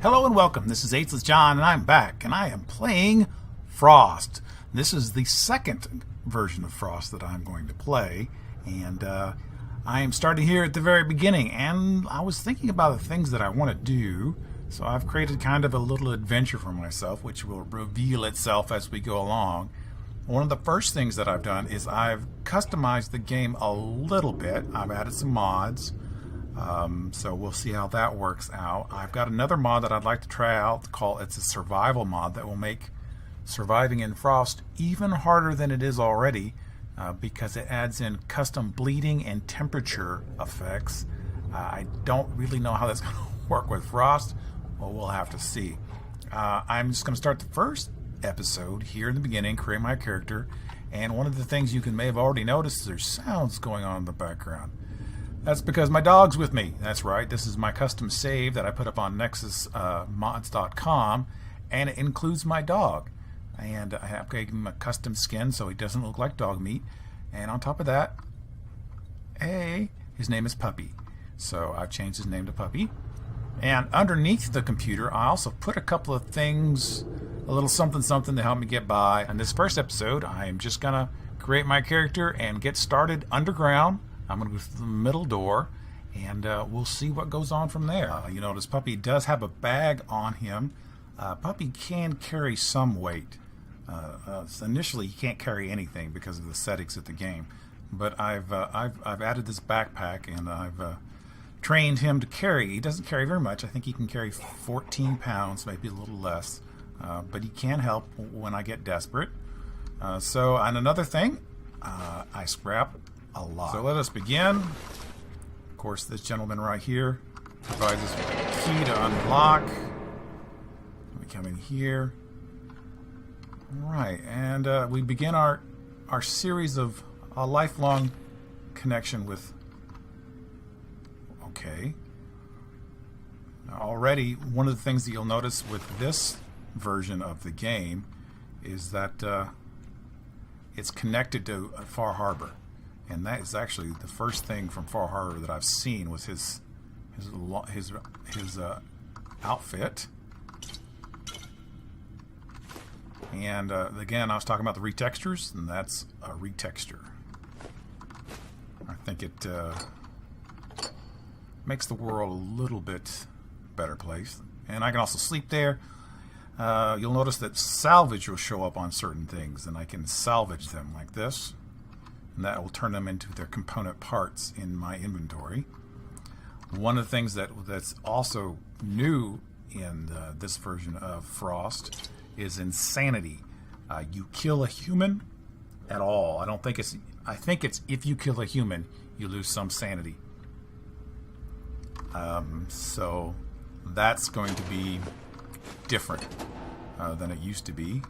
Hello and welcome. This is Ageless John, and I'm back, and I am playing Frost. This is the second version of Frost that I'm going to play, and I am starting here at the very beginning, and I was thinking about the things that I want to do, so I've created kind of a little adventure for myself, which will reveal itself as we go along. One of the first things that I've done is I've customized the game a little bit. I've added some mods. So we'll see how that works out. I've got another mod that I'd like to try out. It's a survival mod that will make surviving in Frost even harder than it is already because it adds in custom bleeding and temperature effects. I don't really know how that's going to work with Frost. Well, we'll have to see. I'm just going to start the first episode here in the beginning, create my character, and one of the things you may have already noticed is there's sounds going on in the background. That's because my dog's with me. That's right. This is my custom save that I put up on nexusmods.com, and it includes my dog. And I have gave him a custom skin so he doesn't look like dog meat. And on top of that, hey, his name is Puppy. So I've changed his name to Puppy. And underneath the computer, I also put a couple of things, a little something to help me get by. In this first episode, I am just going to create my character and get started underground. I'm going to go through the middle door, and we'll see what goes on from there. You notice Puppy does have a bag on him. Puppy can carry some weight. So initially, he can't carry anything because of the settings of the game. But I've added this backpack, and I've trained him to carry. He doesn't carry very much. I think he can carry 14 pounds, maybe a little less. But he can help when I get desperate. And another thing, I scrap a lot. So let us begin. Of course, this gentleman right here provides us with a key to unlock. Let me come in here. Right, and we begin our series of a lifelong connection with. Okay. Now, already, one of the things that you'll notice with this version of the game is that it's connected to Far Harbor. And that is actually the first thing from Far Harbor that I've seen was his outfit. And again, I was talking about the retextures, and that's a retexture. I think it makes the world a little bit better place. And I can also sleep there. You'll notice that salvage will show up on certain things, and I can salvage them like this. And that will turn them into their component parts in my inventory. One of the things that's also new in this version of Frost is insanity. You kill a human at all. I think it's if you kill a human, you lose some sanity. So that's going to be different than it used to be.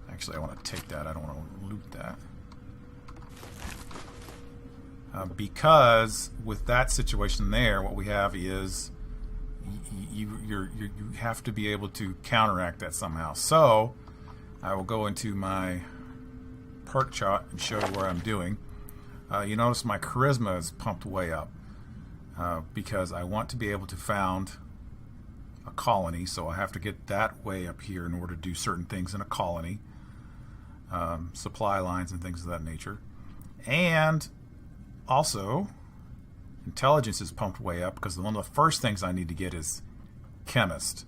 Actually, I want to take that. I don't want to loot that. Because with that situation there, what we have is you have to be able to counteract that somehow. So I will go into my perk chart and show you what I'm doing. You notice my charisma is pumped way up because I want to be able to found a colony. So I have to get that way up here in order to do certain things in a colony, supply lines and things of that nature. And also, intelligence is pumped way up because one of the first things I need to get is chemist,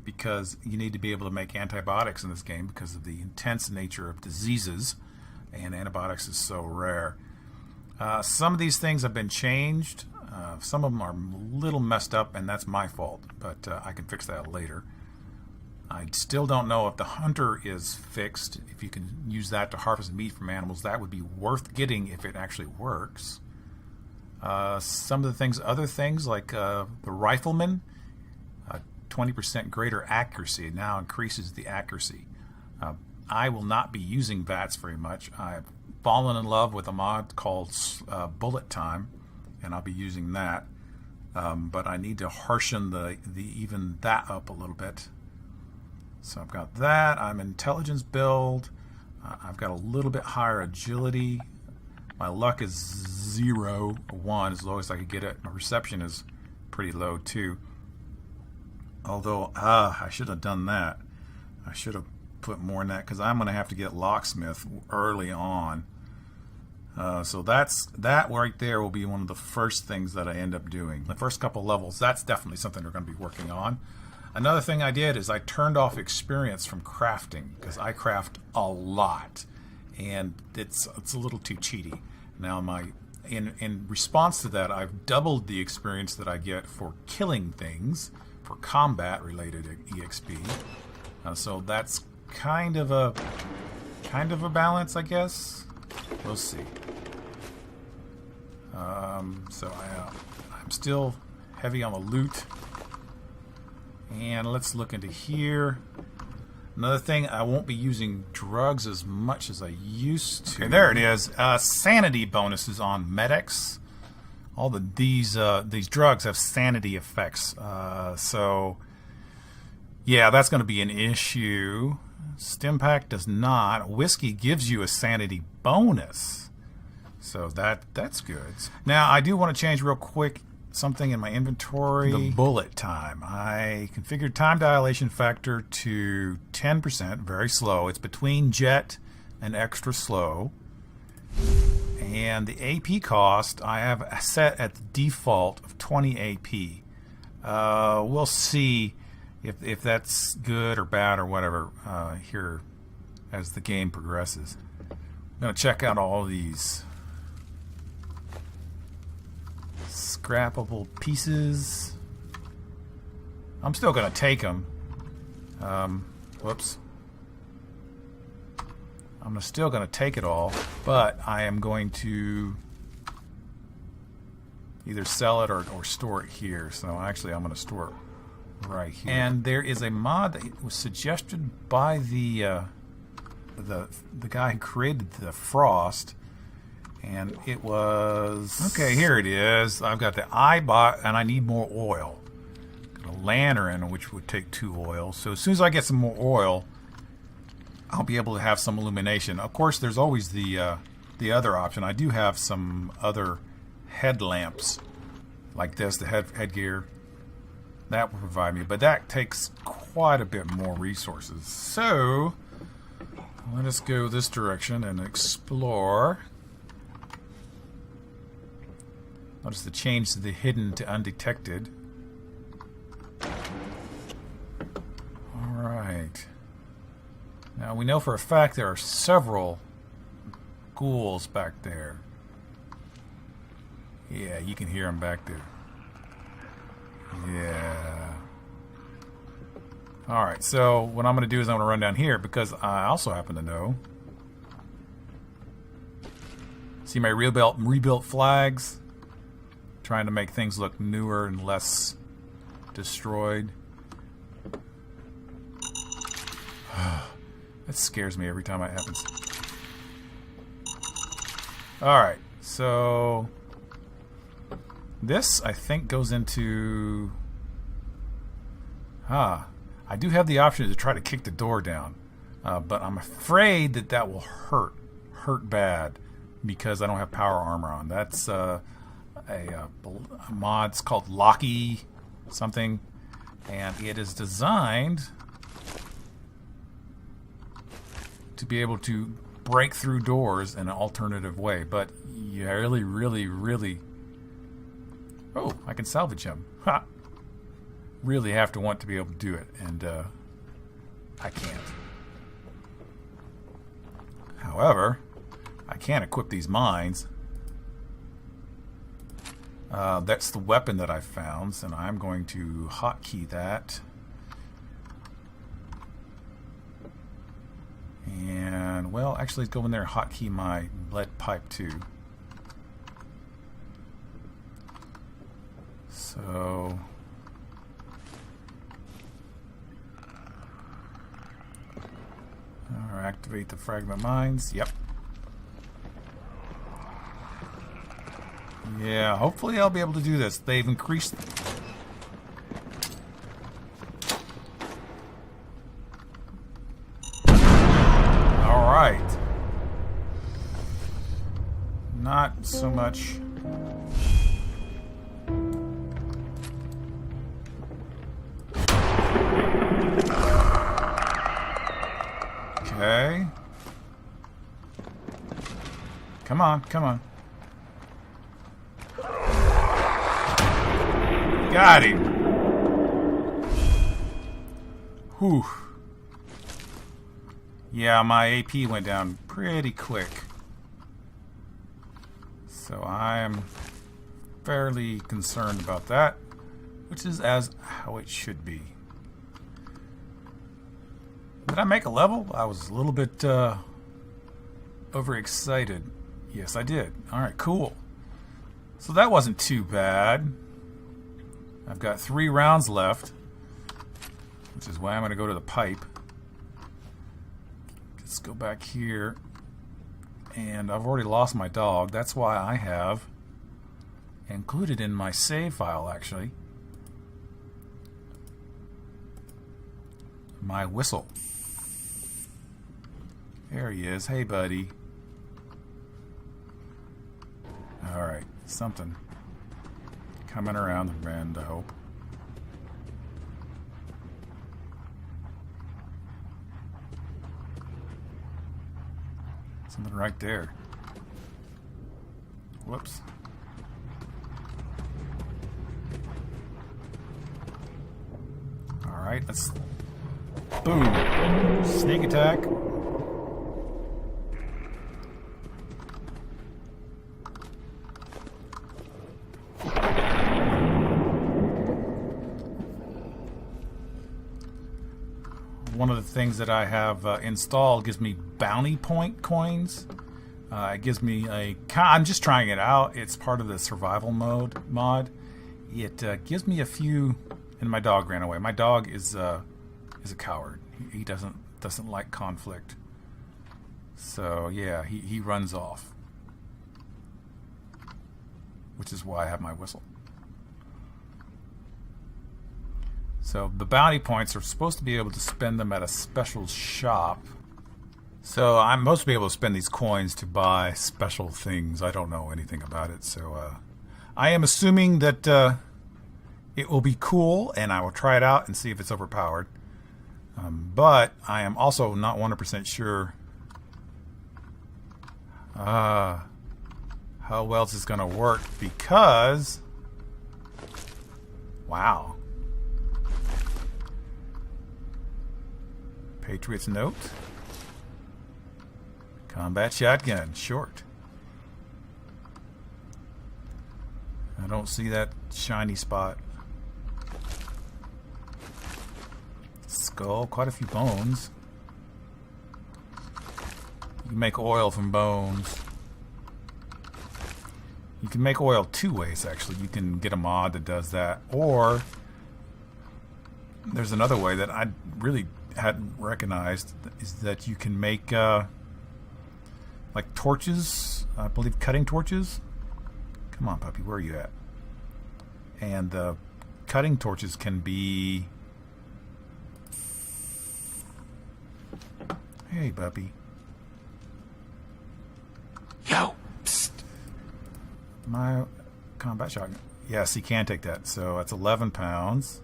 because you need to be able to make antibiotics in this game because of the intense nature of diseases, and antibiotics is so rare. Some of these things have been changed. Some of them are a little messed up, and that's my fault, but I can fix that later. I still don't know if the hunter is fixed. If you can use that to harvest meat from animals, that would be worth getting if it actually works. Some of the things, other things like the rifleman, 20% greater accuracy now increases the accuracy. I will not be using VATS very much. I've fallen in love with a mod called Bullet Time, and I'll be using that. But I need to harshen even that up a little bit. So I've got that. I'm intelligence build. I've got a little bit higher agility. My luck is 0, 1, as low as I could get it. My perception is pretty low too. Although, I should have done that. I should have put more in that because I'm going to have to get locksmith early on. So that right there will be one of the first things that I end up doing. The first couple levels, that's definitely something we're going to be working on. Another thing I did is I turned off experience from crafting because I craft a lot, and it's a little too cheaty. Now in response to that, I've doubled the experience that I get for killing things, for combat related EXP. So that's kind of a balance, I guess. We'll see. So I'm still heavy on the loot. And let's look into here. Another thing, I won't be using drugs as much as I used to. Okay, there it is. Sanity bonuses on medics. All these drugs have sanity effects. So yeah, that's going to be an issue. Stimpack does not. Whiskey gives you a sanity bonus. So that's good. Now I do want to change real quick something in my inventory. The bullet time. I configured time dilation factor to 10%, very slow. It's between jet and extra slow. And the AP cost I have set at the default of 20 AP. We'll see if that's good or bad or whatever here as the game progresses. I'm going to check out all these scrappable pieces. I'm still going to take them. Whoops. I'm still going to take it all, but I am going to either sell it or store it here. So actually I'm going to store it right here. And there is a mod that was suggested by the guy who created the Frost. And it was... Okay, here it is. I've got the iBot, and I need more oil. Got a lantern, which would take 2 oil. So as soon as I get some more oil, I'll be able to have some illumination. Of course, there's always the other option. I do have some other headlamps like this, the headgear. That will provide me, but that takes quite a bit more resources. So let us go this direction and explore. Notice the change to the hidden to undetected. Alright. Now we know for a fact there are several ghouls back there. Yeah, you can hear them back there. Yeah. Alright, so what I'm going to do is I'm going to run down here because I also happen to know. See my rebuilt flags? Trying to make things look newer and less destroyed. That scares me every time it happens. Alright, so this I think goes into... I do have the option to try to kick the door down. But I'm afraid that will hurt bad because I don't have power armor on. That's... a mod's called Locky something, and it is designed to be able to break through doors in an alternative way, but you really oh, I can salvage him. Ha! Really have to want to be able to do it, and I can't. However, I can equip these mines. That's the weapon that I found, and I'm going to hotkey that. And, well, actually, let's go in there and hotkey my lead pipe too. So... activate the fragment mines. Yep. Yeah, hopefully I'll be able to do this. They've increased... Alright. Not so much... Okay. Come on, come on. Got him. Whew. Yeah, my AP went down pretty quick. So I'm fairly concerned about that, which is as how it should be. Did I make a level? I was a little bit overexcited. Yes, I did. Alright, cool. So that wasn't too bad. I've got 3 rounds left, which is why I'm going to go to the pipe. Let's go back here. And I've already lost my dog. That's why I have included in my save file, actually, my whistle. There he is. Hey, buddy. Alright, something coming around the bend, I hope. Something right there. Whoops. Alright, let's... Boom! Sneak attack. One of the things that I have installed gives me bounty point coins. It gives me a... I'm just trying it out. It's part of the survival mode mod. It gives me a few... And my dog ran away. My dog is a coward. He doesn't like conflict. So yeah, he runs off. Which is why I have my whistle. So the bounty points are supposed to be able to spend them at a special shop. So I'm supposed to be able to spend these coins to buy special things. I don't know anything about it, so I am assuming that it will be cool, and I will try it out and see if it's overpowered. But I am also not 100% sure how well this is going to work, because... Wow. Patriot's Note. Combat shotgun, short. I don't see that shiny spot. Skull, quite a few bones. You can make oil from bones. You can make oil 2 ways, actually. You can get a mod that does that, or there's another way that I really hadn't recognized, is that you can make like torches, I believe cutting torches. Come on, puppy, where are you at? And the cutting torches can be... Hey, puppy. Yo! Psst. My combat shotgun. Yes, he can take that. So that's 11 pounds.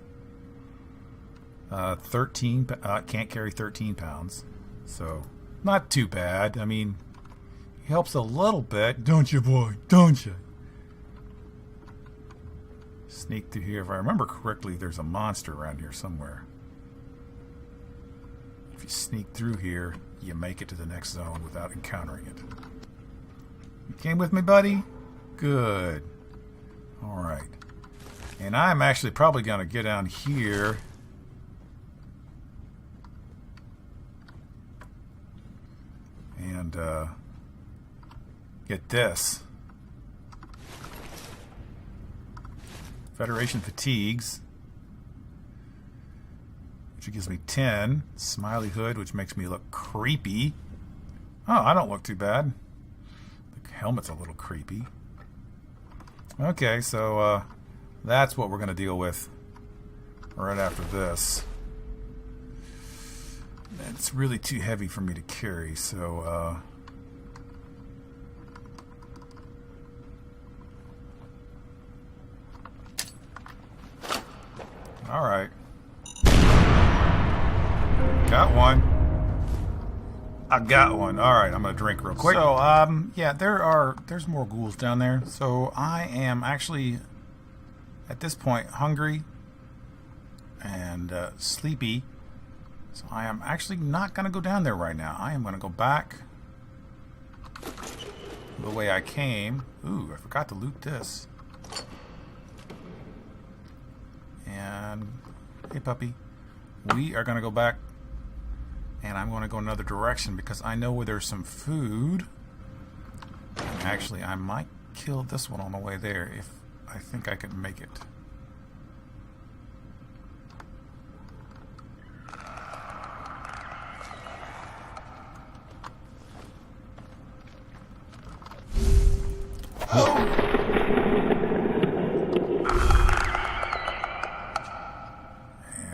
13, can't carry 13 pounds. So, not too bad. I mean, he helps a little bit. Don't you, boy? Don't you? Sneak through here. If I remember correctly, there's a monster around here somewhere. If you sneak through here, you make it to the next zone without encountering it. You came with me, buddy? Good. Alright. And I'm actually probably going to get down here. And get this. Federation Fatigues, which gives me 10. Smiley Hood, which makes me look creepy. Oh, I don't look too bad. The helmet's a little creepy. Okay, so that's what we're going to deal with right after this. It's really too heavy for me to carry, so alright. Got one. I got one. All right, I'm gonna drink real quick. So, yeah, there's more ghouls down there. So I am actually, at this point, hungry and sleepy. So I am actually not gonna go down there right now. I am gonna go back the way I came. Ooh, I forgot to loot this. And hey, puppy, we are gonna go back. And I'm going to go another direction because I know where there's some food. And actually, I might kill this one on the way there if I think I can make it.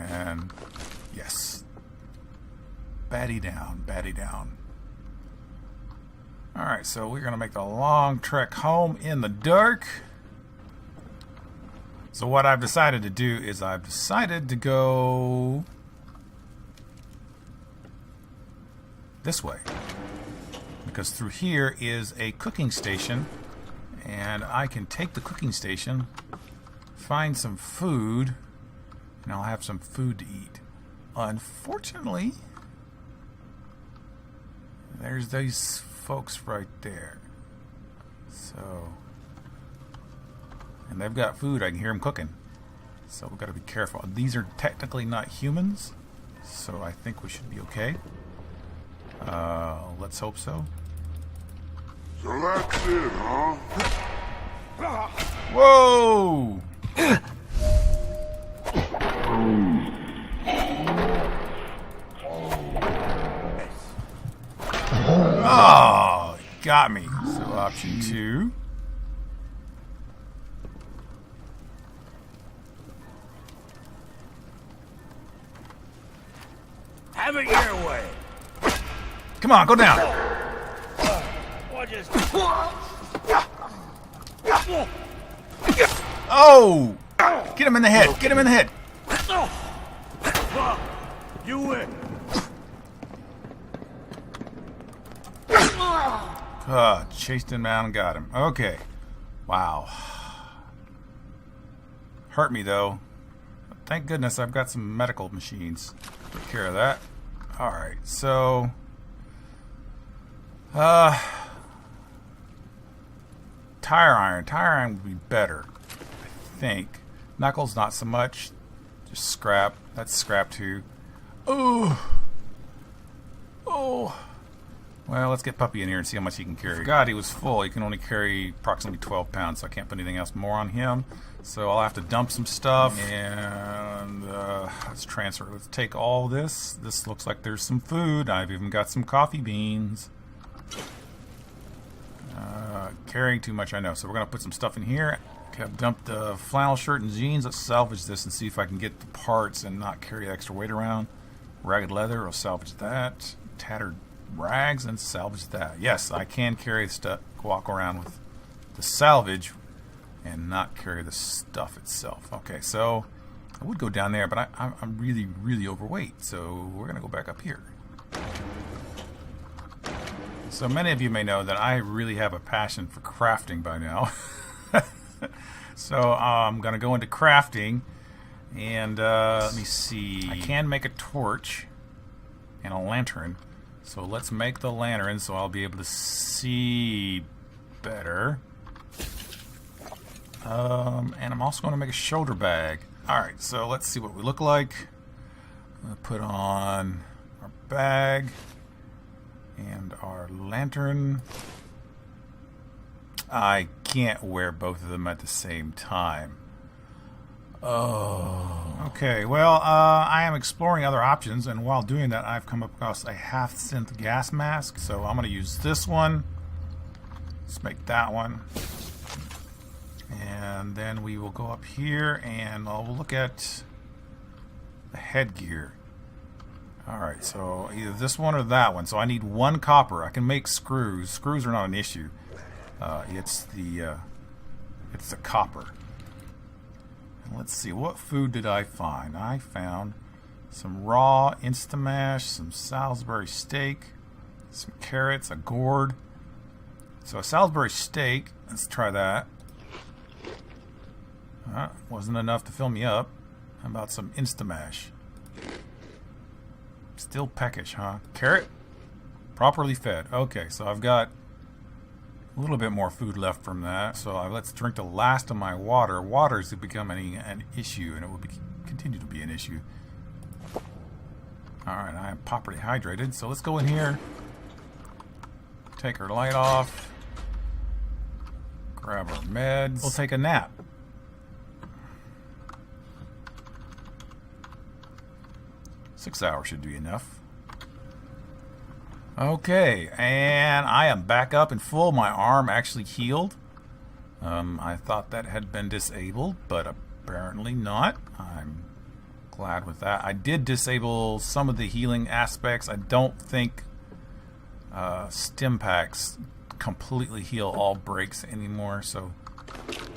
And yes. Baddie down, baddie down. Alright, so we're going to make the long trek home in the dark. So what I've decided to do is I've decided to go this way. Because through here is a cooking station. And I can take the cooking station, find some food, and I'll have some food to eat. Unfortunately, there's these folks right there. So, and they've got food. I can hear them cooking. So we've got to be careful. These are technically not humans, so I think we should be okay. Let's hope so. So that's it, huh? Whoa! Oh, got me. So option 2. Have it your way. Come on, go down. Oh! Get him in the head. Get him in the head. You win. Chased him down and got him. Okay. Wow. Hurt me, though. Thank goodness I've got some medical machines. Took care of that. Alright, so... Tire iron. Tire iron would be better, I think. Knuckles, not so much. Just scrap. That's scrap, too. Oh! Oh! Well, let's get Puppy in here and see how much he can carry. God, he was full. He can only carry approximately 12 pounds, so I can't put anything else more on him. So I'll have to dump some stuff, and let's transfer. Let's take all this. This looks like there's some food. I've even got some coffee beans. Carrying too much, I know. So we're going to put some stuff in here. Okay, I've dumped the flannel shirt and jeans. Let's salvage this and see if I can get the parts and not carry extra weight around. Ragged leather, I'll salvage that. Tattered rags and salvage that. Yes, I can carry stuff, walk around with the salvage and not carry the stuff itself. Okay, so I would go down there, but I'm really, really overweight, so we're going to go back up here. So many of you may know that I really have a passion for crafting by now. So I'm going to go into crafting, and let me see. I can make a torch and a lantern. So let's make the lantern so I'll be able to see better. And I'm also going to make a shoulder bag. Alright, so let's see what we look like. I'm going to put on our bag and our lantern. I can't wear both of them at the same time. Oh. Okay, well, I am exploring other options, and while doing that, I've come across a half-synth gas mask, so I'm going to use this one. Let's make that one. And then we will go up here, and we'll look at the headgear. Alright, so either this one or that one. So I need 1 copper. I can make screws. Screws are not an issue. It's the copper. Let's see, what food did I find? I found some raw Instamash, some Salisbury steak, Some carrots, a gourd. So a Salisbury steak. Let's try that. Wasn't enough to fill me up. How about some Instamash? Still peckish, huh? Carrot? Properly fed. Okay, so I've got a little bit more food left from that. So let's drink the last of my water. Water is becoming an issue, and it will continue to be an issue. Alright, I am properly hydrated. So let's go in here. Take our light off. Grab our meds. We'll take a nap. Six hours should be enough. Okay, and I am back up and full. My arm actually healed. I thought that had been disabled, but apparently not. I'm glad with that. I did disable some of the healing aspects. I don't think stim packs completely heal all breaks anymore, so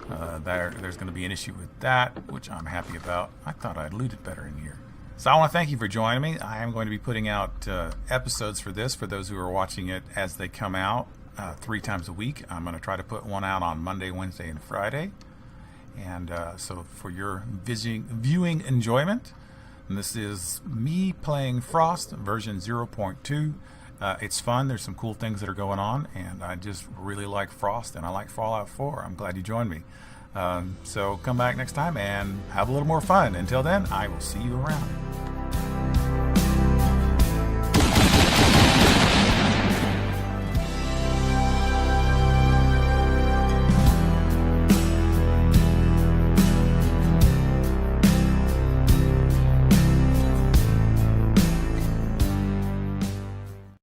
there's going to be an issue with that, which I'm happy about. I thought I'd looted better in here. So I want to thank you for joining me. I am going to be putting out episodes for this for those who are watching it as they come out 3 times a week. I'm going to try to put one out on Monday, Wednesday, and Friday. And so for your viewing enjoyment, and this is me playing Frost version 0.2. It's fun. There's some cool things that are going on, and I just really like Frost, and I like Fallout 4. I'm glad you joined me. So come back next time and have a little more fun. Until then, I will see you around.